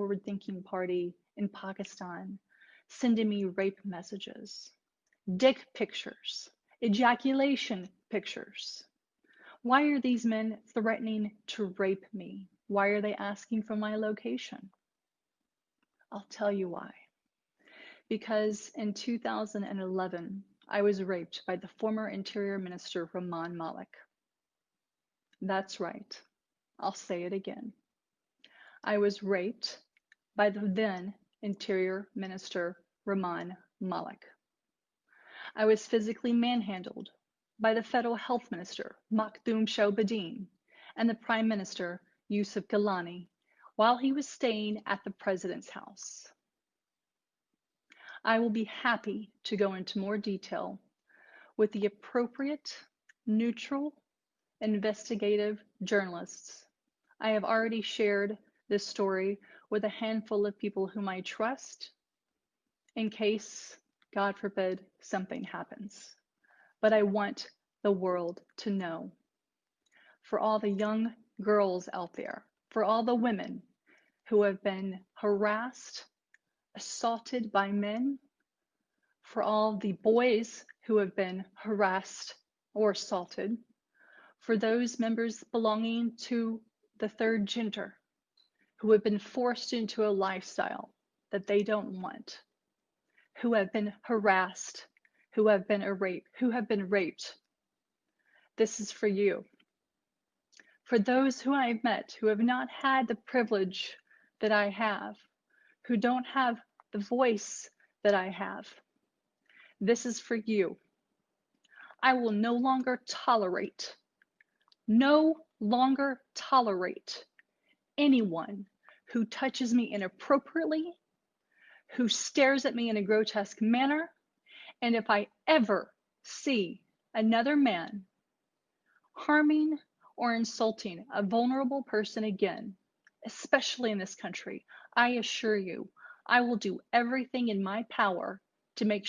forward-thinking party in Pakistan sending me rape messages, dick pictures, ejaculation pictures? Why are these men threatening to rape me? Why are they asking for my location? I'll tell you why. Because in 2011, I was raped by the former Interior Minister, Rahman Malik. That's right. I'll say it again. I was raped by the then Interior Minister, Rahman Malik. I was physically manhandled by the Federal Health Minister, Makhdoom Shahbudin, and the Prime Minister, Yusuf Gilani, while he was staying at the President's house. I will be happy to go into more detail with the appropriate, neutral, investigative journalists. I have already shared this story with a handful of people whom I trust in case, God forbid, something happens. But I want the world to know. For all the young girls out there, for all the women who have been harassed, assaulted by men, for all the boys who have been harassed or assaulted, for those members belonging to the third gender who have been forced into a lifestyle that they don't want, who have been harassed, who have been raped. This is for you. For those who I've met who have not had the privilege that I have, who don't have the voice that I have, this is for you. I will no longer tolerate anyone who touches me inappropriately, who stares at me in a grotesque manner, and if I ever see another man harming or insulting a vulnerable person again, especially in this country, I assure you, I will do everything in my power to make